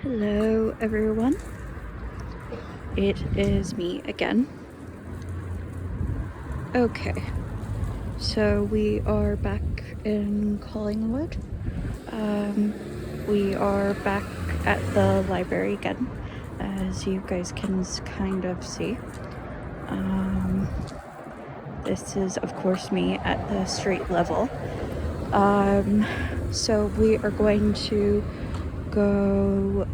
Hello everyone, it is me again. Okay, so we are back in Collingwood. We are back at the library again, as you guys can kind of see. This is of course me at the street level. So we are going to go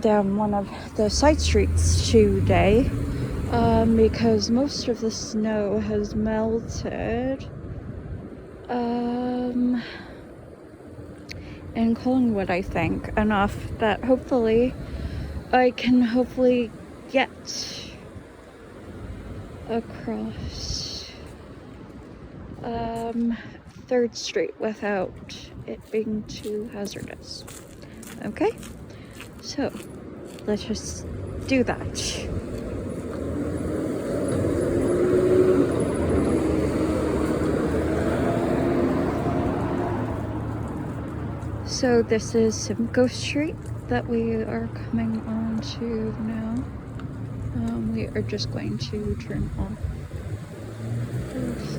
down one of the side streets today, because most of the snow has melted in Collingwood, I think, enough that hopefully I can get across 3rd Street without it being too hazardous. Okay, so let's just do that. So this is Simcoe Street that we are coming on to now. We are just going to turn off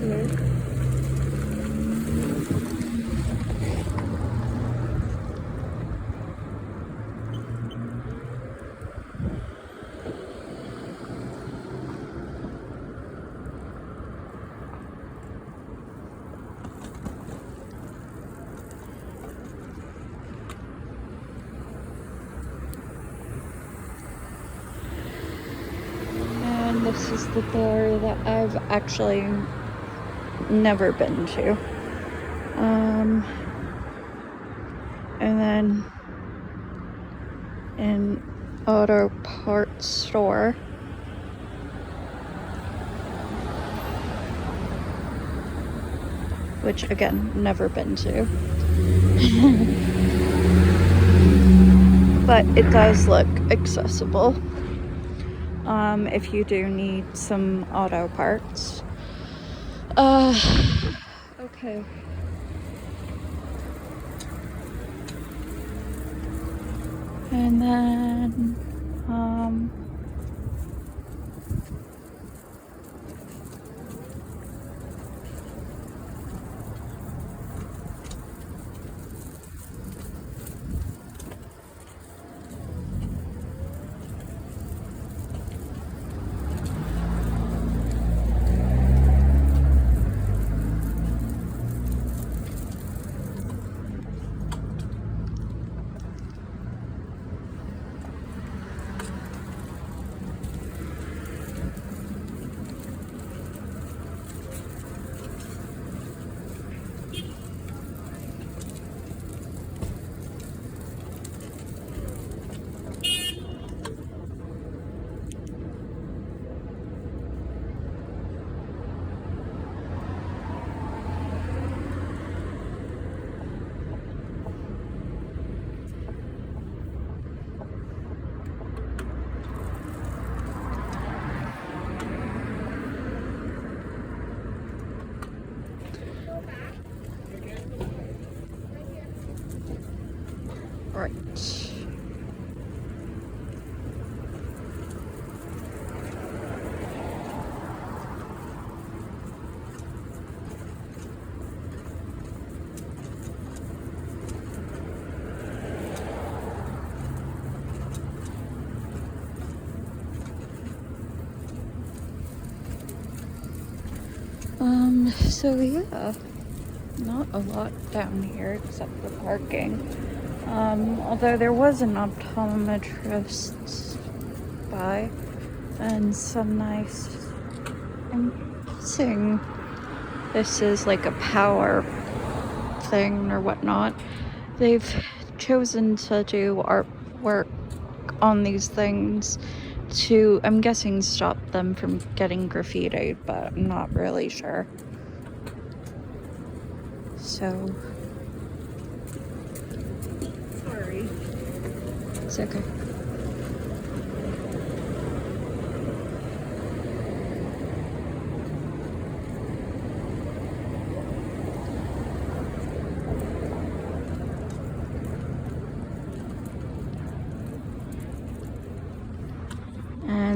here. And this is the bar that I've actually never been to. And then an auto parts store. Which again, never been to. But it does look accessible. If you do need some auto parts. Okay. And then, right. So yeah, not a lot down here except for parking. Although there was an optometrist by and some nice, I'm guessing this is like a power thing or whatnot. They've chosen to do artwork on these things to, I'm guessing, stop them from getting graffitied, but I'm not really sure. So, sorry. It's okay.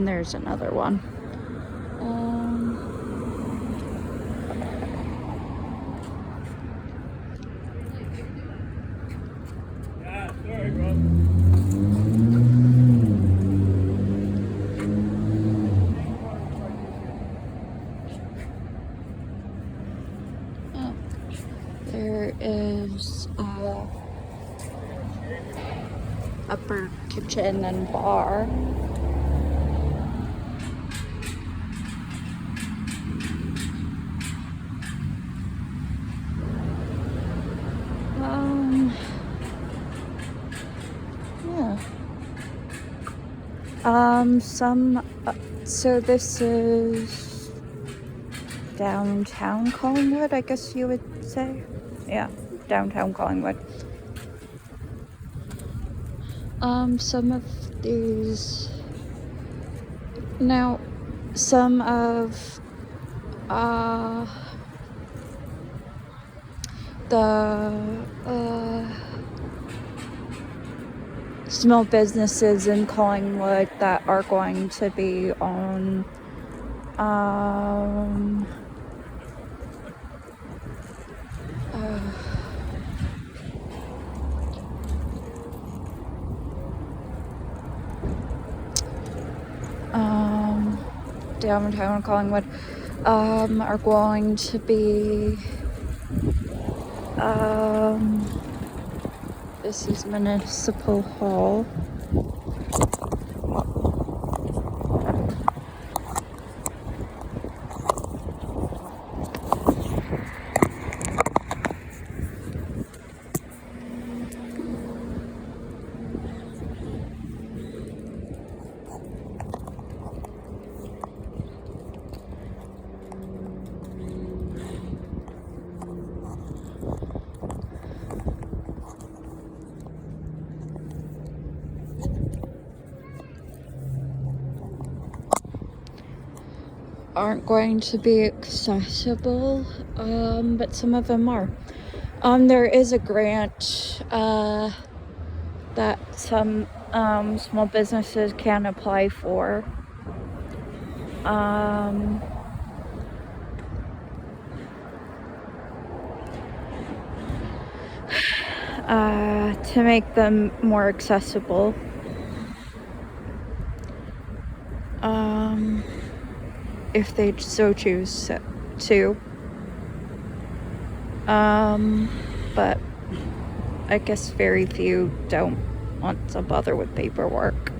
And there's another one. Sorry, bro. Oh, there is upper kitchen and bar. Yeah. So this is downtown Collingwood, I guess you would say. Yeah, downtown Collingwood. Some of these... Now, some of, the, small businesses in Collingwood that are going to be on downtown Collingwood are going to be this is Municipal Hall. Aren't going to be accessible, but some of them are. There is a grant that some small businesses can apply for. To make them more accessible. If they so choose to. But I guess very few don't want to bother with paperwork.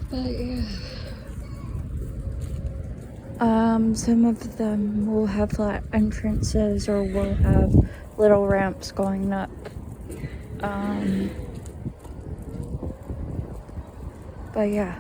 But yeah. Some of them will have flat entrances or will have little ramps going up. But yeah.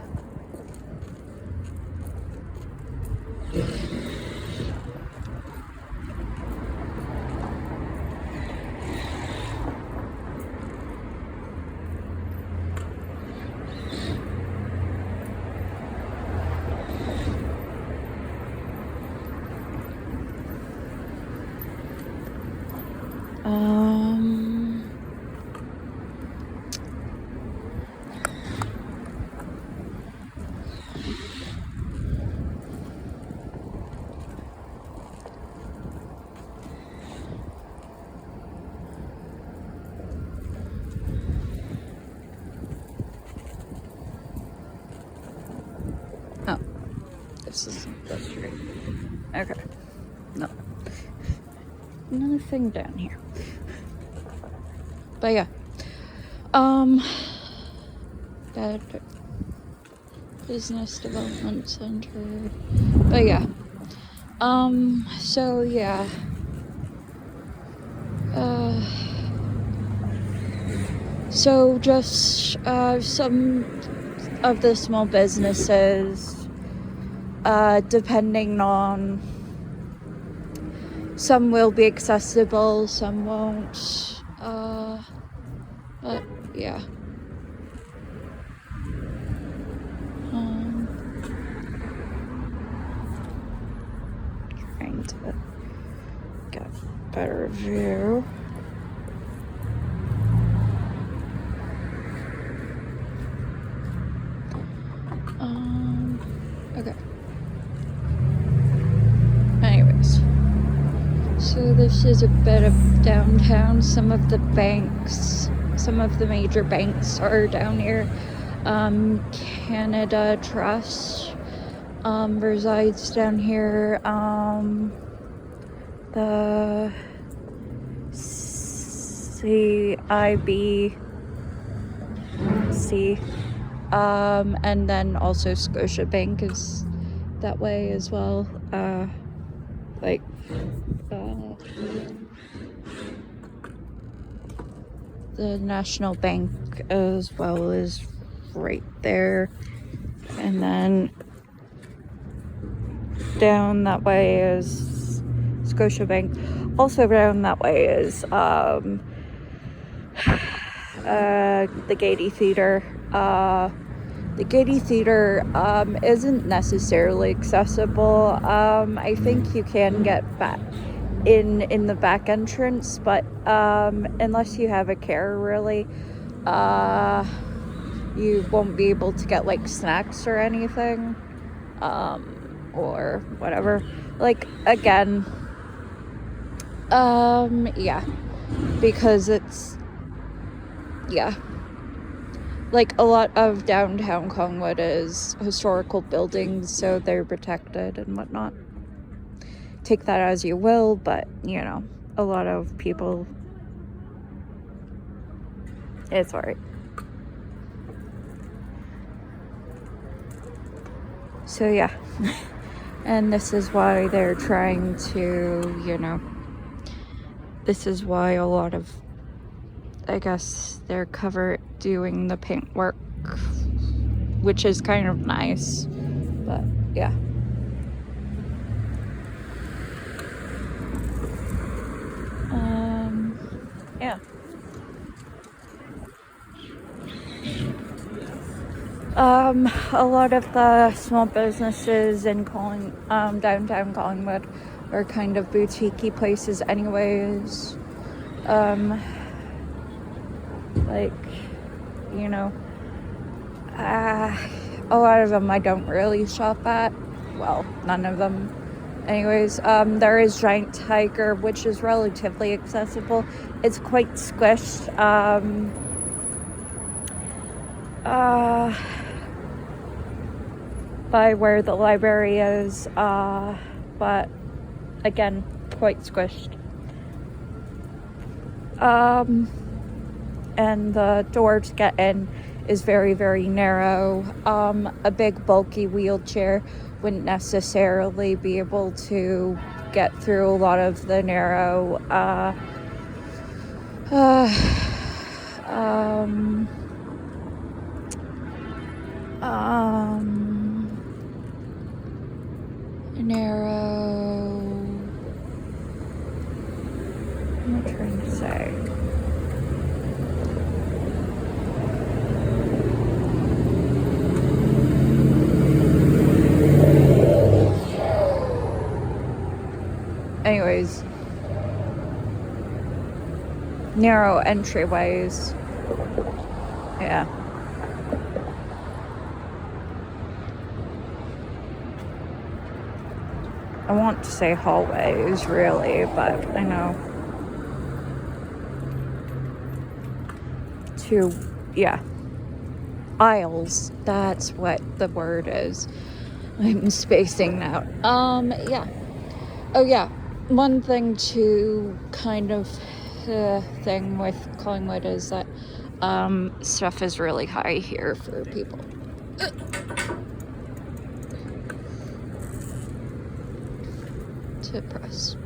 Oh, this isn't the street. Okay. No. Nothing down here. But yeah. That business development center. But yeah. So yeah. So just some of the small businesses, depending on, some will be accessible, some won't. But yeah. Trying to get a better view. Okay. Anyways, so this is a bit of downtown. Some of the major banks are down here. Canada Trust resides down here. The CIBC, and then also Scotiabank is that way as well. The National Bank as well is right there, and then down that way is Scotiabank. Also down that way is the Gaiety Theatre. The Gaiety Theatre isn't necessarily accessible. I think you can get back in the back entrance, but unless you have a care, really, you won't be able to get like snacks or anything, or whatever. Like, again, yeah, because it's, yeah, like a lot of downtown Collingwood is historical buildings, so they're protected and whatnot. Take that as you will, but you know, a lot of people, it's alright. So yeah, and this is why they're trying to, you know, this is why a lot of, I guess, they're doing the paint work, which is kind of nice, but yeah. Yeah. A lot of the small businesses in downtown Collingwood are kind of boutique-y places anyways. Like, you know, a lot of them I don't really shop at. Well, none of them. Anyways, there is Giant Tiger, which is relatively accessible. It's quite squished. By where the library is, but again, quite squished. And the door to get in is very, very narrow. A big bulky wheelchair wouldn't necessarily be able to get through a lot of the narrow narrow, what am I trying to say? Anyways, narrow entryways. Yeah. I want to say hallways, really, but I know. Yeah. Aisles. That's what the word is. I'm spacing out. Yeah. Oh, yeah. One thing to kind of thing with Collingwood is that stuff is really high here for people. To press.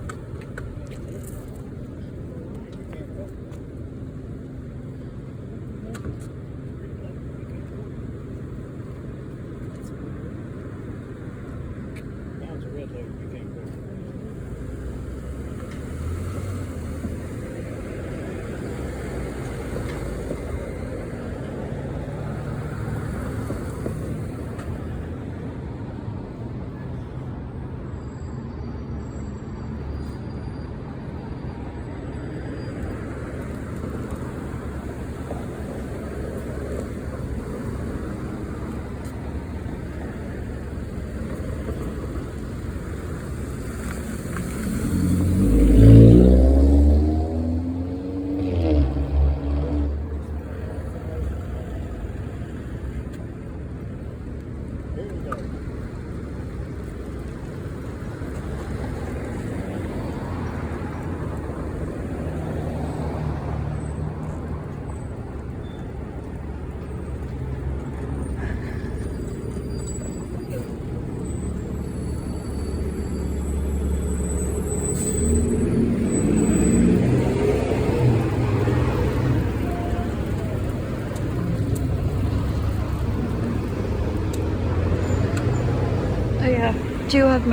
yeah, do have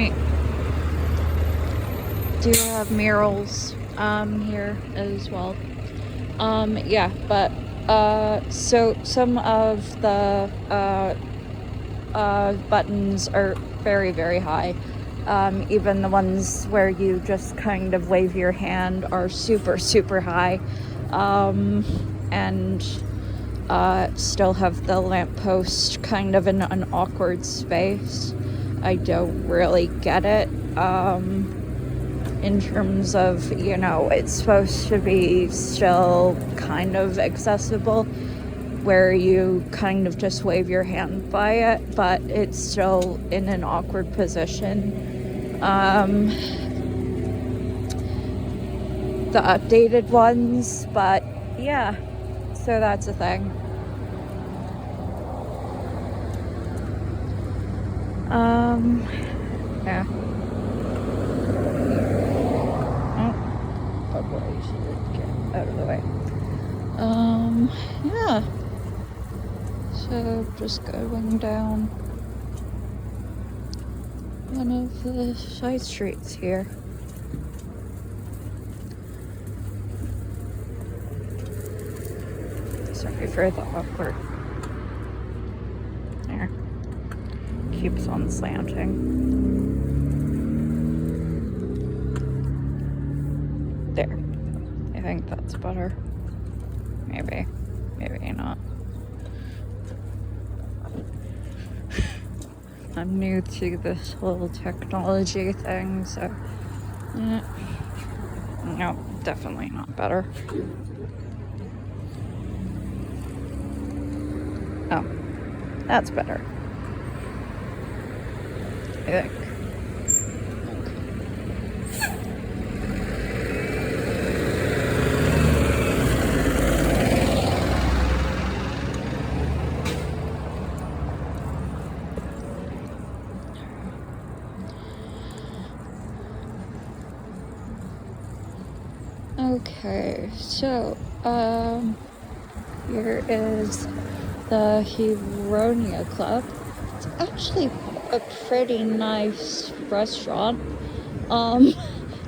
murals here as well. Yeah, but so some of the buttons are very, very high. Even the ones where you just kind of wave your hand are super, super high. And still have the lamppost kind of in an awkward space. I don't really get it. In terms of, it's supposed to be still kind of accessible, where you kind of just wave your hand by it, but it's still in an awkward position. The updated ones, but yeah, so that's a thing. Yeah. Oh, boy, you should get out of the way. Yeah. So just going down one of the side streets here. Sorry for the awkward. There. Keeps on slanting. There. I think that's better. Maybe. Maybe not. I'm new to this whole technology thing, so yeah. No, definitely not better. Oh, that's better. I think. Okay, so here is the Huronia Club. It's actually a pretty nice restaurant.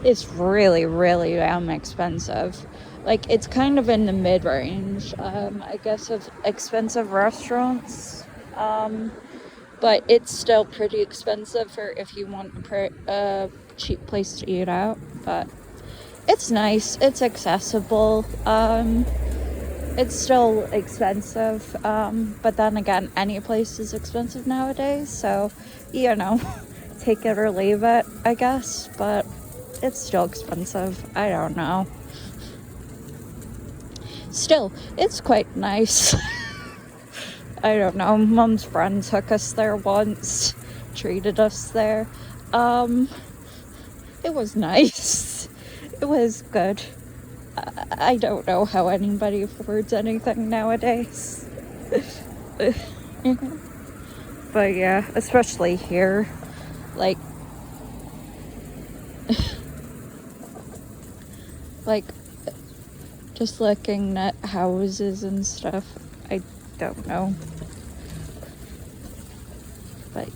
It's really, really damn expensive. Like, it's kind of in the mid-range, I guess, of expensive restaurants. But it's still pretty expensive for if you want a cheap place to eat out. But it's nice. It's accessible. It's still expensive. But then again, any place is expensive nowadays. So, take it or leave it, I guess. But it's still expensive. I don't know. Still, it's quite nice. I don't know. Mom's friend took us there once. Treated us there. It was nice. It was good. I don't know how anybody affords anything nowadays. But yeah, especially here. Like, just looking at houses and stuff, I don't know. But,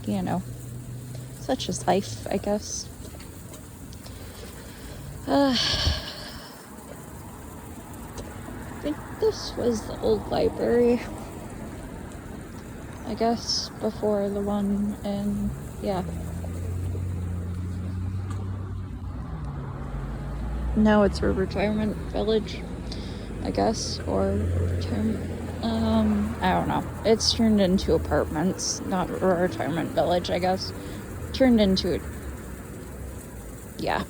such is life, I guess. I think this was the old library, I guess, before the one in, yeah. Now it's a retirement village, I guess, or retirement, I don't know. It's turned into apartments, not a retirement village, I guess. Turned into it, yeah.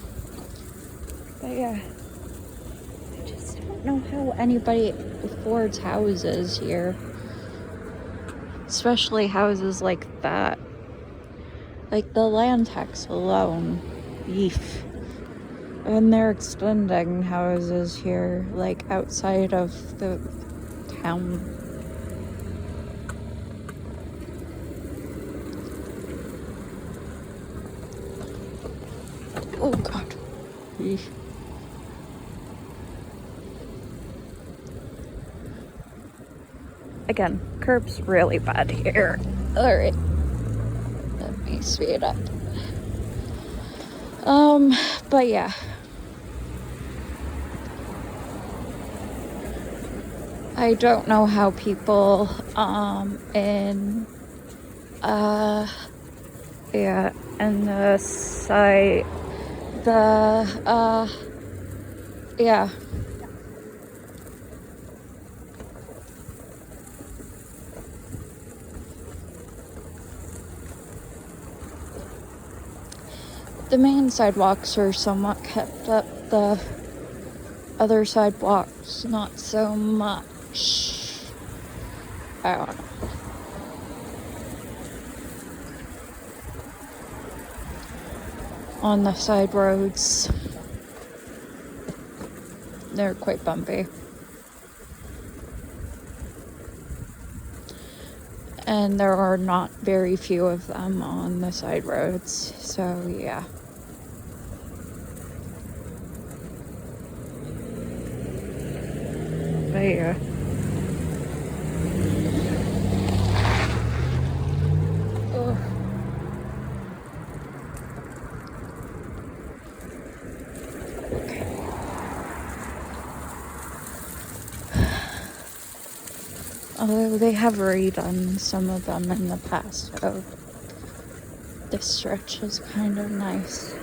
But yeah, I just don't know how anybody affords houses here. Especially houses like that. Like the land tax alone, beef. And they're extending houses here, like outside of the town. Oh God. Eesh. Again, curb's really bad here. Alright. Let me me speed up. But yeah. I don't know how people, in the site, yeah. The main sidewalks are somewhat kept up, the other sidewalks not so much. I don't know. On the side roads, they're quite bumpy. And there are not very few of them on the side roads, so yeah. But yeah. Ugh. Although they have redone some of them in the past, so this stretch is kind of nice.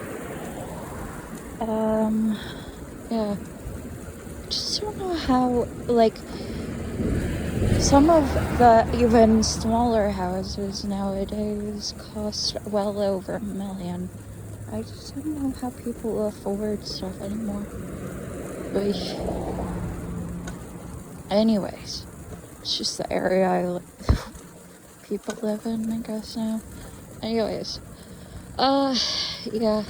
Yeah. Just don't know how, like, some of the even smaller houses nowadays cost well over $1 million. I just don't know how people afford stuff anymore. But anyways, it's just the area people live in, I guess, now. Anyways, yeah.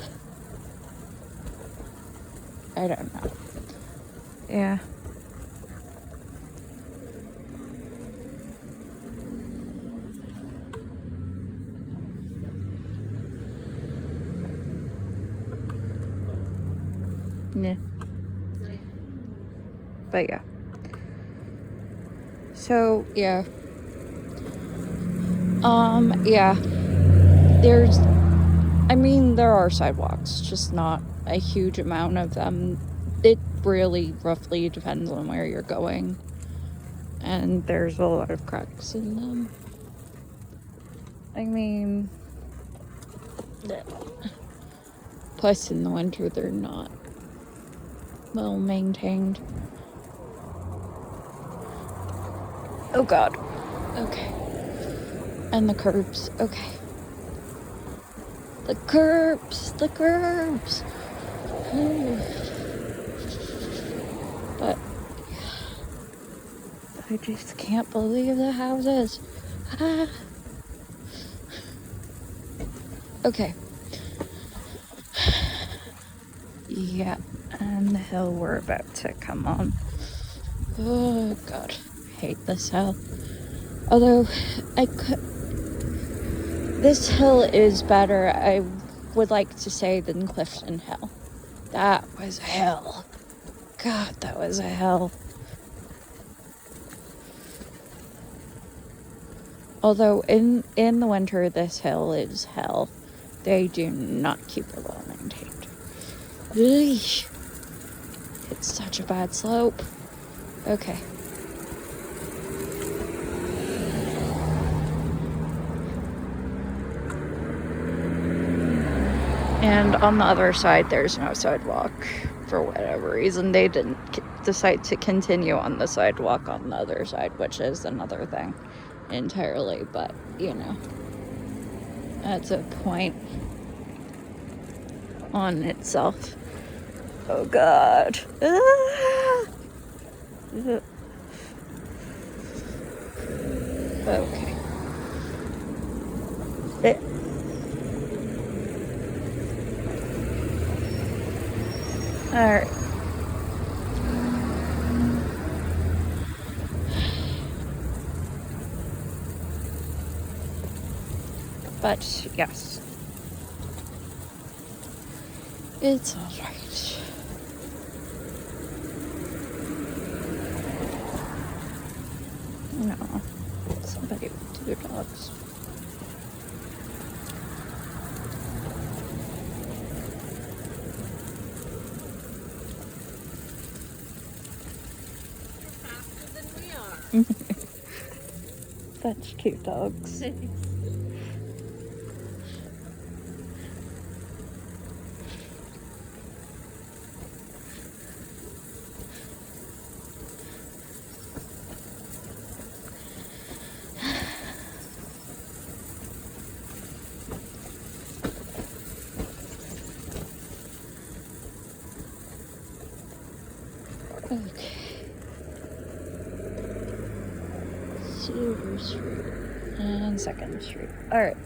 I don't know. Yeah. Yeah. But yeah. So, yeah. Yeah. There are sidewalks, just not a huge amount of them. It really roughly depends on where you're going. And there's a lot of cracks in them. Plus in the winter they're not well maintained. Oh god. Okay. And the curbs. Okay. The curbs. But I just can't believe the houses. Okay. Yeah, and the hill we're about to come on. Oh god, hate this hill. Although this hill is better, I would like to say, than Clifton Hill. That was a hill. God, that was a hill. Although in the winter this hill is hell. They do not keep it well maintained. Eesh. It's such a bad slope. Okay. And on the other side, there's no sidewalk. For whatever reason, they didn't decide to continue on the sidewalk on the other side, which is another thing entirely. But, that's a point on itself. Oh god. Okay. Alright. But yes, it's alright. No, somebody with 2 dogs. Such cute dogs. Okay. Silver Street and 2nd Street. Alright.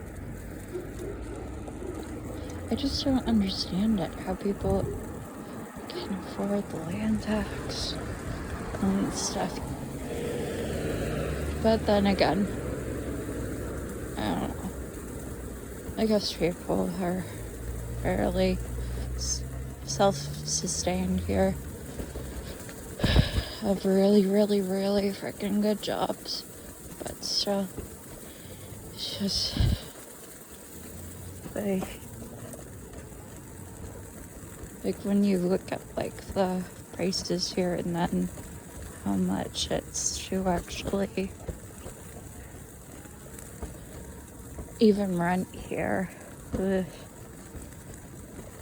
I just don't understand it, how people can afford the land tax and stuff. But then again, I don't know. I guess people are fairly self-sustained here. Have really, really, really freaking good jobs. But still, it's just like when you look at like the prices here and then how much it's to actually even rent here. Ugh.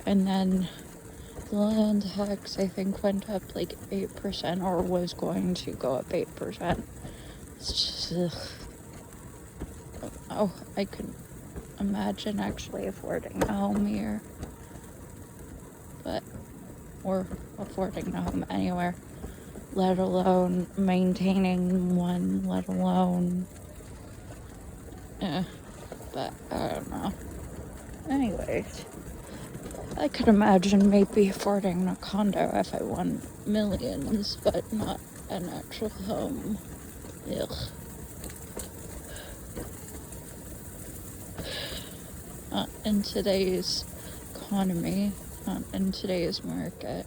And then the land tax, I think, went up like 8% or was going to go up 8%. It's just, ugh. Oh, I couldn't imagine actually affording a home here. Or affording a home anywhere, let alone maintaining one, let alone, but I don't know. Anyways, I could imagine maybe affording a condo if I won millions, but not an actual home. Ugh. Not in today's economy, not in today's market.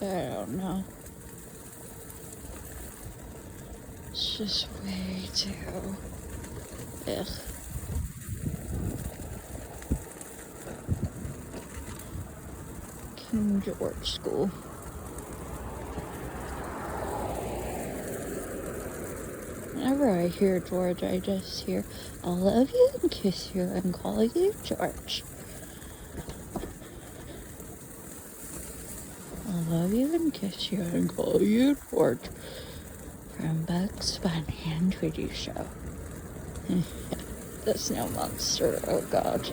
I don't know. It's just way too. Ugh. King George School. Whenever I hear George, I just hear, "I'll love you and kiss you and call you George. I'll love you and kiss you and call you George." From Bugs Bunny and Tweety Show. The Snow Monster, oh god.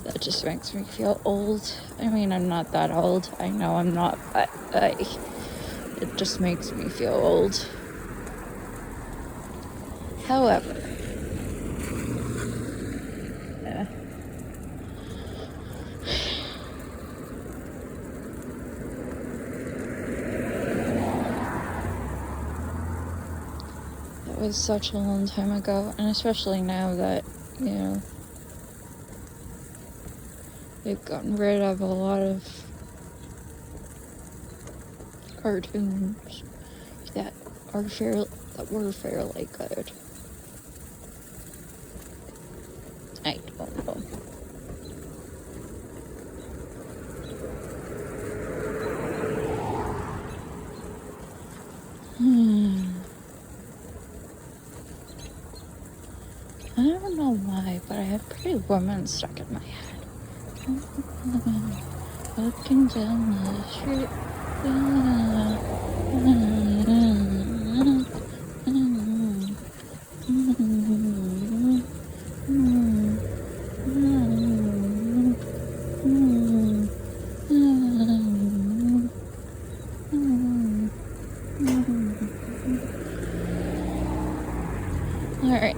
That just makes me feel old. I mean, I'm not that old. I know I'm not, but it just makes me feel old. However, that was such a long time ago, and especially now that, you know, they've gotten rid of a lot of cartoons that were fairly good. I don't know. I don't know why, but I have Pretty Woman stuck in my head. Walking down the street. Alright.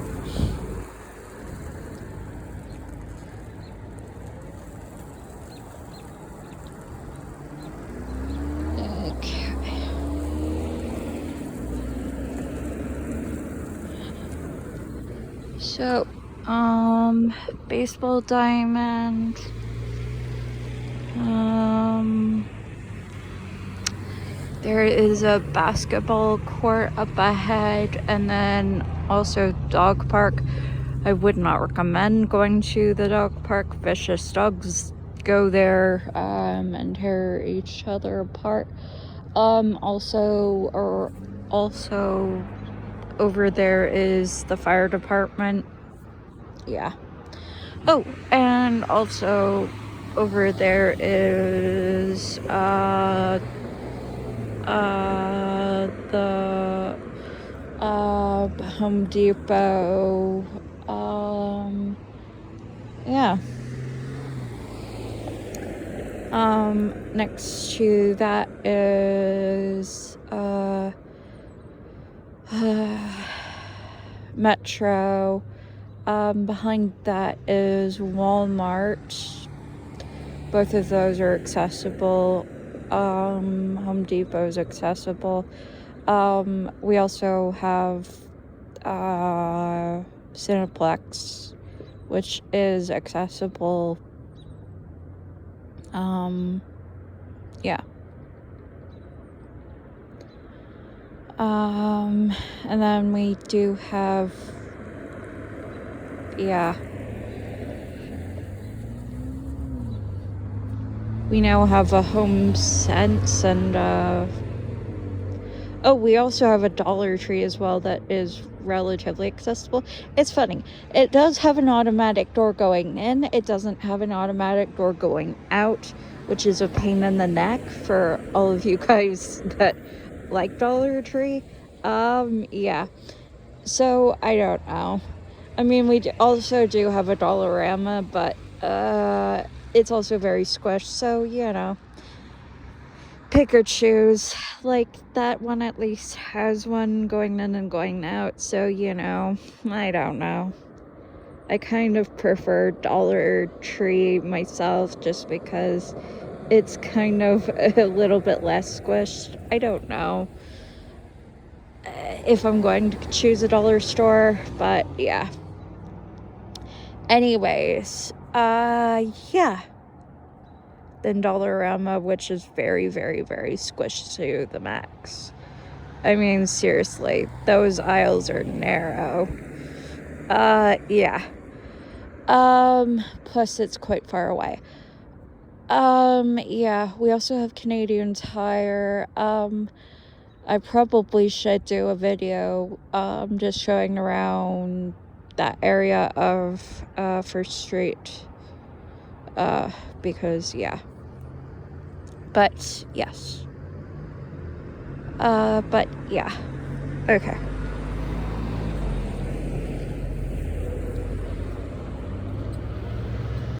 So, baseball diamond, there is a basketball court up ahead, and then also dog park. I would not recommend going to the dog park. Vicious dogs go there and tear each other apart. Also over there is the fire department. Yeah. Oh, and also over there is the Home Depot. Yeah. Next to that is Metro. Behind that is Walmart. Both of those are accessible. Home Depot is accessible. We also have Cineplex, which is accessible. Yeah. And then we do have, we now have a Home Sense and we also have a Dollar Tree as well that is relatively accessible. It's funny. It does have an automatic door going in. It doesn't have an automatic door going out, which is a pain in the neck for all of you guys that like Dollar Tree. Yeah. So, I don't know. I mean, we also do have a Dollarama, but it's also very squished, so, pick or choose. Like, that one at least has one going in and going out, so, I don't know. I kind of prefer Dollar Tree myself just because it's kind of a little bit less squished. I don't know if I'm going to choose a dollar store, but yeah. Anyways, yeah. Then Dollarama, which is very, very, very squished to the max. I mean, seriously, those aisles are narrow. Yeah. Plus it's quite far away. Yeah, we also have Canadian Tire. I probably should do a video, just showing around that area of, First Street, because, yeah. But, yes. But, yeah. Okay.